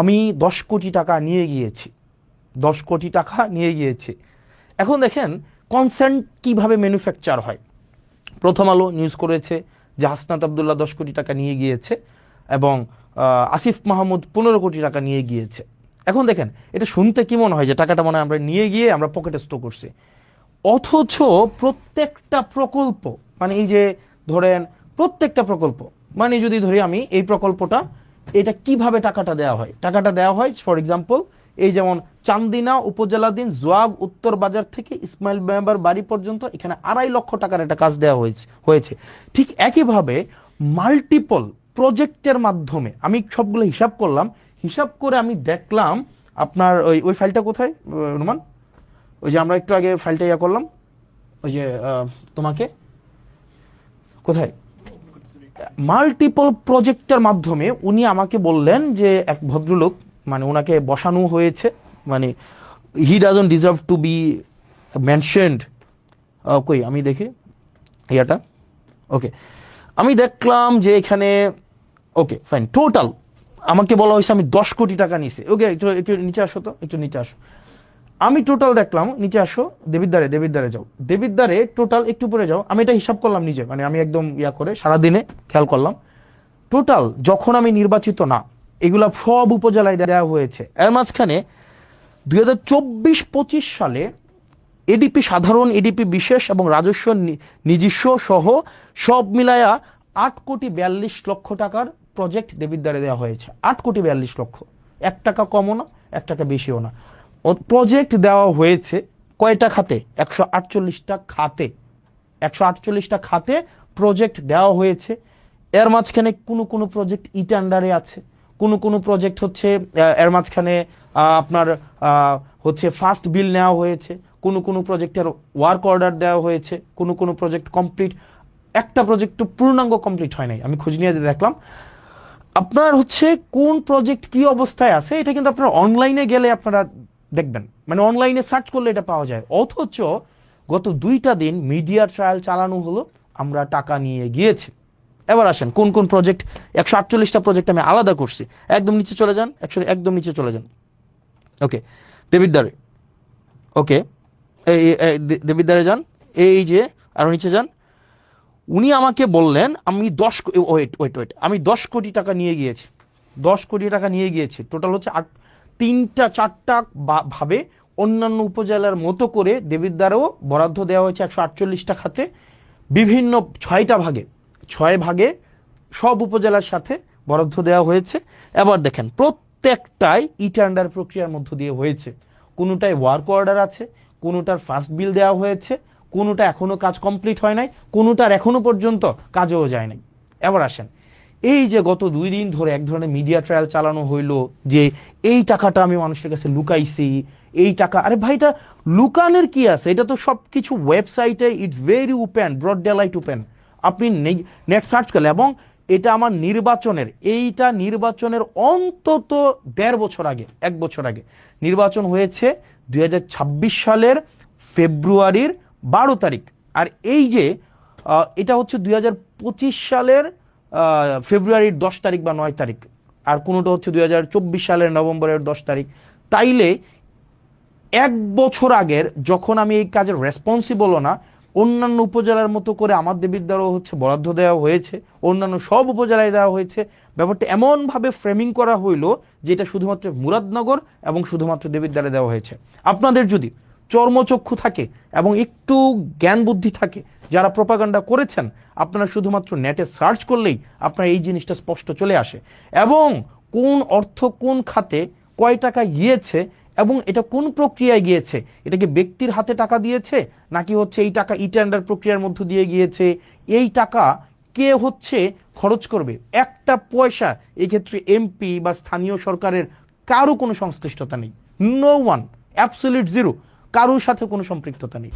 আমি 10 কোটি টাকা নিয়ে গিয়েছি, 10 কোটি টাকা নিয়ে গিয়েছি। এখন দেখেন কনসেন্ট কিভাবে ম্যানুফ্যাকচার হয়। প্রথম আলো নিউজ করেছে যে হাসনাত আবদুল্লাহ 10 কোটি টাকা নিয়ে গিয়েছে এবং আসিফ মাহমুদ 15 কোটি টাকা নিয়ে গিয়েছে। এখন দেখেন এটা শুনতে কি মনে হয় যে টাকাটা মনে হয় আমরা নিয়ে গিয়ে আমরা পকেটে স্টোর করছি, অথচ প্রত্যেকটা প্রকল্প মানে এই যে ধরেন প্রত্যেকটা প্রকল্প মানে যদি ধরি আমি এই প্রকল্পটা, এটা কিভাবে টাকাটা দেওয়া হয়, টাকাটা দেওয়া হয় ফর এক্সাম্পল এই যেমন চান্দিনা উপজেলাধীন জোয়াব উত্তর বাজার থেকে ইসমাইল মেম্বার বাড়ি পর্যন্ত এখানে 2.5 লক্ষ টাকার একটা কাজ দেওয়া হয়েছে। ঠিক একইভাবে মাল্টিপল প্রজেক্টের মাধ্যমে আমি সবগুলো হিসাব করলাম, হিসাব করে আমি দেখলাম আপনার ওই ফাইলটা কোথায় রুমান, ওই যে আমরা একটু আগে ফাইলটা ইয়া করলাম, ওই যে তোমাকে কোথায় মাল্টিপল প্রজেক্টের মাধ্যমে উনি আমাকে বললেন যে এক ভদ্রলোক মানে ওনাকে বসানো হয়েছে, মানে he doesn't deserve two B mentioned. কই আমি দেখি ইয়াটা, ওকে আমি দেখলাম যে এখানে ওকে ফাইন টোটাল আমাকে বলা হয়েছে আমি 10 কোটি টাকা নিয়েছি। ওকে একটু নিচে আসো তো, একটু নিচে আসো। আমি টোটাল দেখলাম, নিচে আসো, দেবিদ্বারে যাও, দেবিদ্বারে টোটাল একটু পরে যাও। আমি এটা হিসাব করলাম নিজে, মানে আমি একদম ইয়া করে সারাদিনে খেয়াল করলাম টোটাল যখন আমি নির্বাচিত না এগুলা সব উপজেলায় দেওয়া হয়েছে। এর মাঝখানে 2024-25 সালে এডিপি সাধারণ, এডিপি বিশেষ এবং রাজস্ব নিজস্ব সহ সব মিলায়া 8,42,00,000 টাকার প্রজেক্ট দেবিদ্বারে দেওয়া হয়েছে। 8,42,00,000, 1 টাকা কমও না 1 টাকা বেশিও না। প্রজেক্ট দেওয়া হয়েছে কয়টা খাতে? 148টা খাতে, 148টা খাতে প্রজেক্ট দেওয়া হয়েছে। এর মাঝখানে কোনো প্রজেক্ট ইটেন্ডারে আছে, কোনো প্রজেক্ট হচ্ছে এর মাঝখানে আপনার হচ্ছে ফার্স্ট বিল নেওয়া হয়েছে, কোনো প্রজেক্টের ওয়ার্ক অর্ডার দেওয়া হয়েছে, কোনো প্রজেক্ট কমপ্লিট, একটা প্রজেক্ট তো পূর্ণাঙ্গ কমপ্লিট হয় নাই। আমি খোঁজ নিয়ে দেখলাম আপনার হচ্ছে কোন প্রজেক্ট কি অবস্থায় আছে, এটা কিন্তু আপনার অনলাইনে গেলে আপনারা দেখবেন, মানে অনলাইনে সার্চ করলে এটা পাওয়া যায়। অথচ গত 2টা দিন মিডিয়া ট্রায়াল চালানো হলো, আমরা টাকা নিয়ে গিয়েছি। এবার আসেন কোন প্রজেক্ট, 148টা প্রজেক্ট আমি আলাদা করছি। একদম নিচে চলে যান, একদম নিচে চলে যান, ওকে দেবিদ্বারে, ওকে দেবিদ্বারে যান, এই যে আরো নিচে যান। উনি আমাকে বললেন আমি 10 কোটি টাকা নিয়ে গিয়েছি, 10 কোটি টাকা নিয়ে গিয়েছি। টোটাল হচ্ছে 3-4টা ভাবে অন্যান্য উপজেলার মতো করে দেবিদ্বারেও বরাদ্দ দেওয়া হয়েছে 148টা খাতে, বিভিন্ন 6 ভাগে সব উপজেলার সাথে বরাদ্দ দেওয়া হয়েছে। এবার দেখেন প্রত্যেকটাই ইটেন্ডার প্রক্রিয়ার মধ্য দিয়ে হয়েছে, কোনোটায় ওয়ার্ক অর্ডার আছে, কোনোটার ফার্স্ট বিল দেওয়া হয়েছে, কোনোটা এখনো কাজ কমপ্লিট হয় নাই, কোনোটার এখনো পর্যন্ত কাজেও যায় নাই। এবার আসেন এই যে গত 2 দিন ধরে এক ধরনের মিডিয়া ট্রায়াল চালানো হইলো যে এই টাকাটা আমি মানুষের কাছে লুকাইছি, এই টাকা, আরে ভাই এটা লুকানোর কি আছে, এটা তো সবকিছু ওয়েবসাইটে it's very open, broad daylight open, আপনি নেট সার্চ করলে। এবং এটা আমার নির্বাচনের অন্তত 1.5 বছর আগে, 1 বছর আগে নির্বাচন হয়েছে 2026 সালের ফেব্রুয়ারির 12 তারিখ। আর এই যে এটা হচ্ছে 2025 সালের ফেব্রুয়ারির 10 তারিখ বা 9 তারিখ, আর কোনোটা হচ্ছে 2024 সালের নভেম্বরের 10 তারিখ। তাইলে 1 বছর আগের যখন আমি এই কাজের রেসপন্সিবল না, অন্যান্য উপজেলার মতো করে আমার দেবিদ্বারও হচ্ছে বরাদ্দ দেওয়া হয়েছে, অন্যান্য সব উপজেলায় দেওয়া হয়েছে। ব্যাপারটা এমনভাবে ফ্রেমিং করা হইলো যে এটা শুধুমাত্র মুরাদনগর এবং শুধুমাত্র দেবিদ্বারে দেওয়া হয়েছে। আপনাদের যদি চর্মচক্ষু থাকে এবং একটু জ্ঞান বুদ্ধি থাকে, যারা প্রপাগান্ডা করেছেন, আপনারা শুধুমাত্র নেটে সার্চ করলেই আপনার এই জিনিসটা স্পষ্ট চলে আসে, এবং কোন অর্থ কোন খাতে কয় টাকা গিয়েছে এবং এটা কোন প্রক্রিয়ায় গিয়েছে, এটা কি ব্যক্তির হাতে টাকা দিয়েছে নাকি হচ্ছে এই টাকা ইটেন্ডার প্রক্রিয়ার মধ্য দিয়ে গিয়েছে, এই টাকা কে হচ্ছে খরচ করবে, একটা পয়সা এই ক্ষেত্রে এমপি বা স্থানীয় সরকারের কারো কোনো সংশ্লিষ্টতা নেই, নো ওয়ান, অ্যাবসলিউট জিরো, কারোর সাথে কোনো সম্পৃক্ততা নেই।